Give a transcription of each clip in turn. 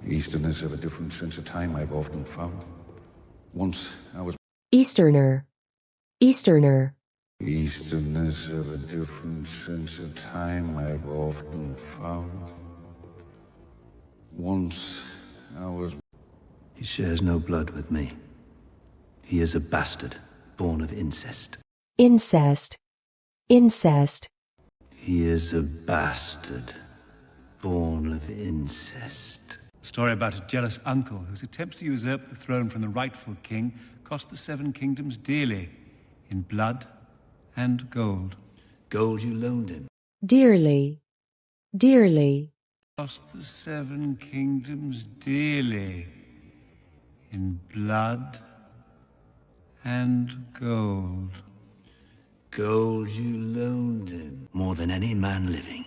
Easterners have a different sense of time, I've often found. Once I was... Easterner, Easterner. Easterners have a different sense of time, I've often found. Once I was... He shares no blood with me. He is a bastard, born of incest. Incest, incest. He is a bastard, born of incest. Story about a jealous uncle whose attempts to usurp the throne from the rightful king cost the Seven Kingdoms dearly, in blood and gold. Gold you loaned him. Dearly, dearly. Cost the Seven Kingdoms dearly, in blood and gold. Gold you loaned him, more than any man living.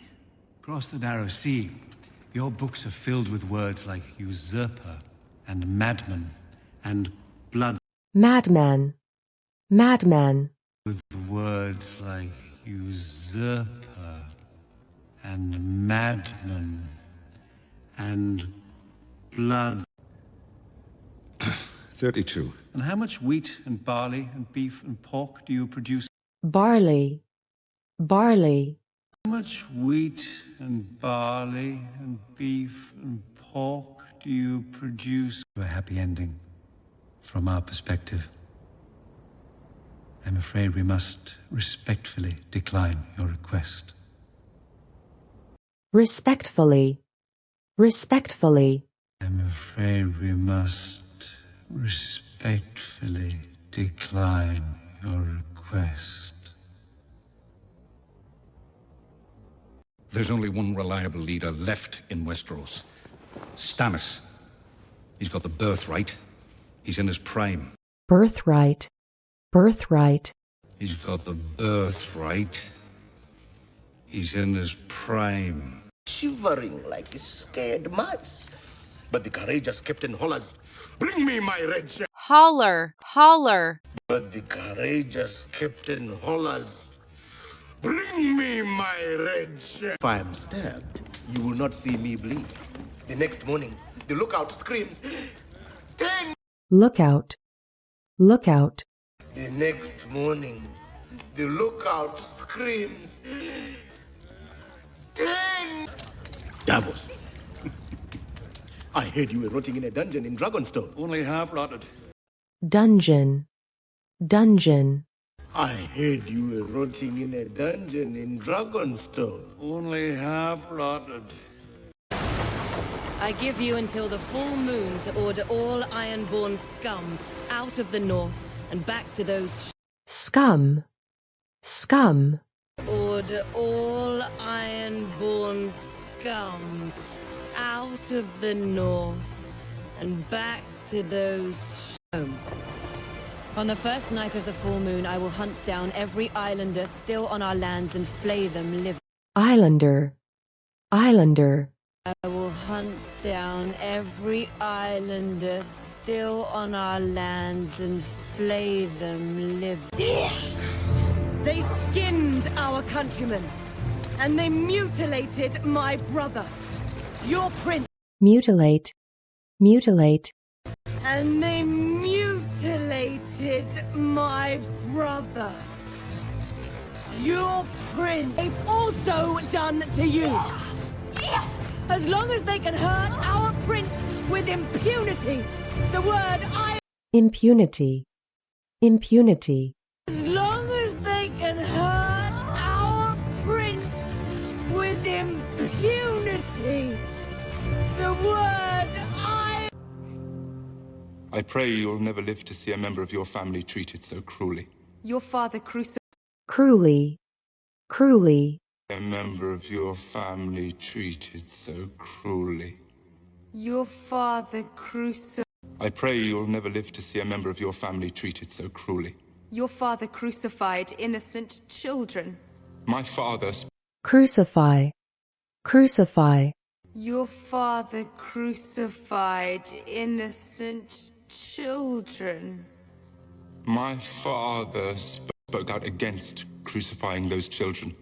Across the narrow sea, your books are filled with words like usurper and madman and blood. Madman, madman. With words like usurper and madman and blood. 32. And how much wheat and barley and beef and pork do you produce? Barley, barley. How much wheat and barley and beef and pork do you produce? A happy ending, from our perspective. I'm afraid we must respectfully decline your request. Respectfully, respectfully. I'm afraid we must respectfully decline your request. There's only one reliable leader left in Westeros. Stannis. He's got the birthright. He's in his prime. Birthright, birthright. He's got the birthright. He's in his prime. Shivering like scared mice. But the courageous Captain hollers, "Bring me my red shirt!" Holler, holler. But the courageous Captain hollers, "Bring me my red shirt!" If I am stabbed, you will not see me bleed. The next morning, the lookout screams, "10!" Look out, look out. The next morning, the lookout screams, 10! Davos. I heard you were rotting in a dungeon in Dragonstone. Only half rotted. Dungeon, dungeon. I heard you were rotting in a dungeon in Dragonstone. Only half rotted. I give you until the full moon to order all ironborn scum out of the north and back to those Scum, scum. Order all ironborn scum out of the north and back to those home. On the first night of the full moon, I will hunt down every islander still on our lands and flay them live. Islander, islander. I will hunt down every islander still on our lands and flay them live. They skinned our countrymen, and they mutilated my brother, your prince. Mutilate, mutilate. And they mutilated my brother, your prince. They've also done to you. As long as they can hurt our prince with impunity, the word I... Impunity, impunity. As long as they can hurt our prince with impunity, the word I pray you'll never live to see a member of your family treated so cruelly. Your father crucified. Cruelly, cruelly. A member of your family treated so cruelly. Your father crucified. I pray you'll never live to see a member of your family treated so cruelly. Your father crucified innocent children. My father... Crucify, crucify. Your father crucified innocent children. My father spoke out against crucifying those children.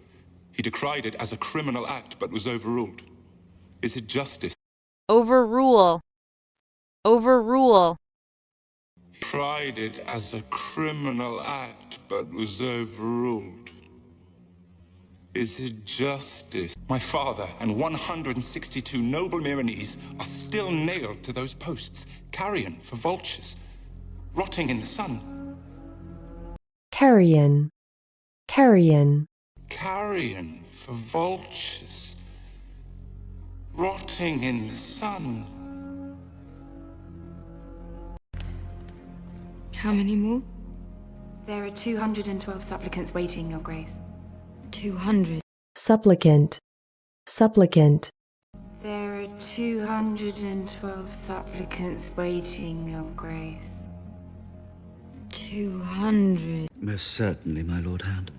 He decried it as a criminal act, but was overruled. Is it justice? Overrule. Overrule. Tried it as a criminal act, but was overruled. Is it justice? My father and 162 noble Milanese are still nailed to those posts, carrion for vultures, rotting in the sun. Carrion. Carrion. Carrion for vultures, rotting in the sun. How many more? There are 212 supplicants waiting, Your Grace. 200. Supplicant. Supplicant. There are 212 supplicants waiting, Your Grace. 200. Most certainly, my Lord Hand.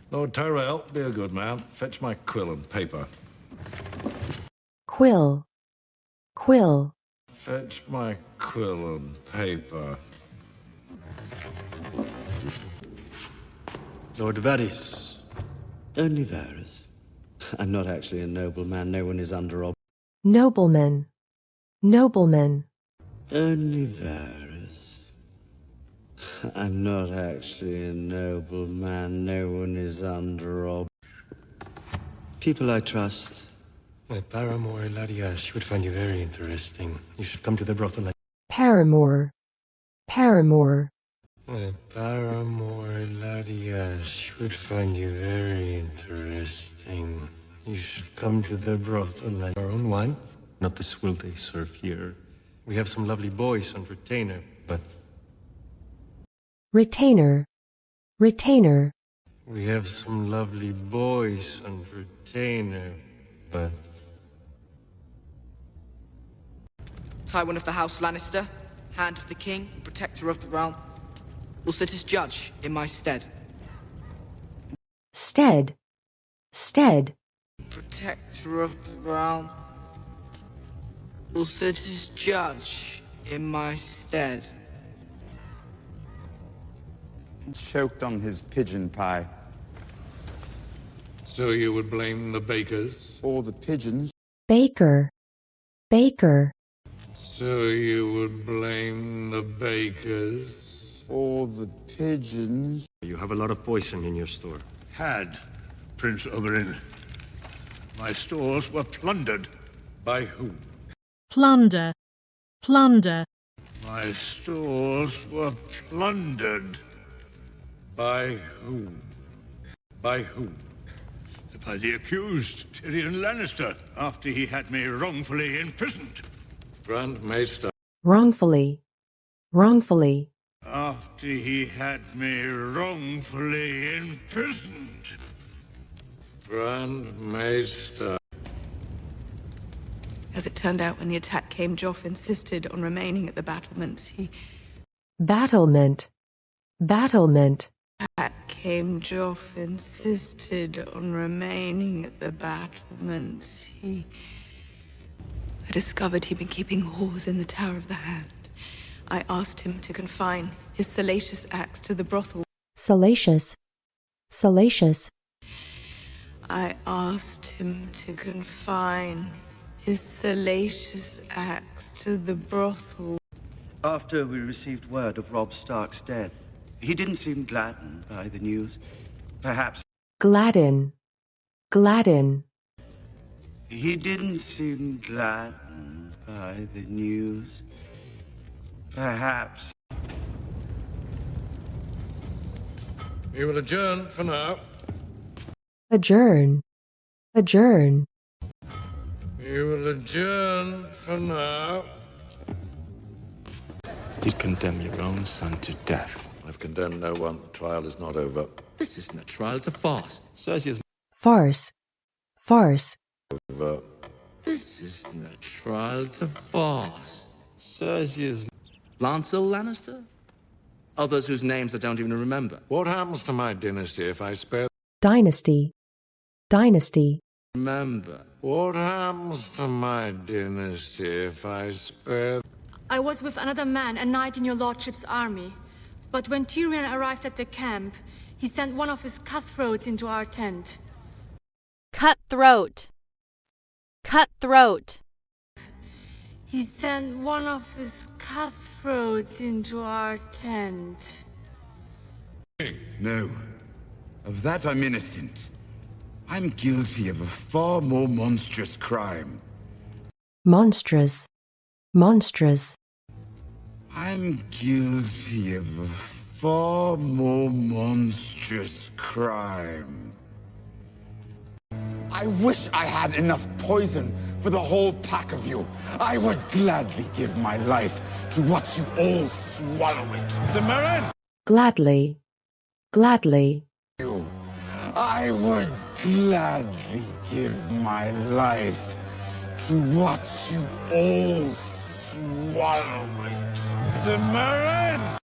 Lord Tyrell, be a good man. Fetch my quill and paper. Quill. Quill. Fetch my quill and paper. Lord Varys. Only Varys. I'm not actually a nobleman. No one is under ob... Nobleman. Nobleman. Only Varys. I'm not actually a nobleman. No one is under ob... People I trust. My paramour, Ladia, she would find you very interesting. You should come to the brothel. Paramore. Paramore. My paramour, Ladia, she would find you very interesting. You should come to the brothel. Our own wine, not the swill they serve here. We have some lovely boys on retainer, but... Retainer. Retainer. We have some lovely boys on retainer, but... Tywin of the House Lannister, Hand of the King, Protector of the Realm, will sit as judge in my stead. Stead. Stead. Protector of the Realm will sit as judge in my stead. Choked on his pigeon pie. So you would blame the bakers? Or the pigeons. Baker. Baker. So you would blame the bakers? Or the pigeons. You have a lot of poison in your store. Had, Prince Oberyn. My stores were plundered. By whom? Plunder. Plunder. My stores were plundered. By whom? By whom? By the accused, Tyrion Lannister, after he had me wrongfully imprisoned. Grand Maester. Wrongfully. Wrongfully. After he had me wrongfully imprisoned. Grand Maester. As it turned out, when the attack came, Joff insisted on remaining at the battlements. Battlement. Battlement. Joff insisted on remaining at the battlements. I discovered he'd been keeping whores in the Tower of the Hand. I asked him to confine his salacious acts to the brothel. Salacious. Salacious. I asked him to confine his salacious acts to the brothel. After we received word of Robb Stark's death, he didn't seem gladdened by the news. Perhaps... Gladden. Gladden. He didn't seem gladdened by the news. Perhaps... We will adjourn for now. Adjourn. Adjourn. We will adjourn for now. You'd condemn your own son to death. I've condemned no one. The trial is not over. This isn't a trial, it's a farce. Cersei's Farce. Farce. over. This isn't a trial, it's a farce. Cersei's Lancel Lannister? Others whose names I don't even remember. What happens to my dynasty if I spare... Dynasty. Dynasty. Remember. What happens to my dynasty if I spare... I was with another man, a knight in your lordship's army. But when Tyrion arrived at the camp, he sent one of his cutthroats into our tent. Cutthroat. Cutthroat. He sent one of his cutthroats into our tent. No. Of that I'm innocent. I'm guilty of a far more monstrous crime. monstrous, monstrous, I'm guilty of a far more monstrous crime. I wish I had enough poison for the whole pack of you. I would gladly give my life to watch you all swallow it. Samarin! gladly, gladly, I would gladly give my life to watch you all swallow it. Samarin!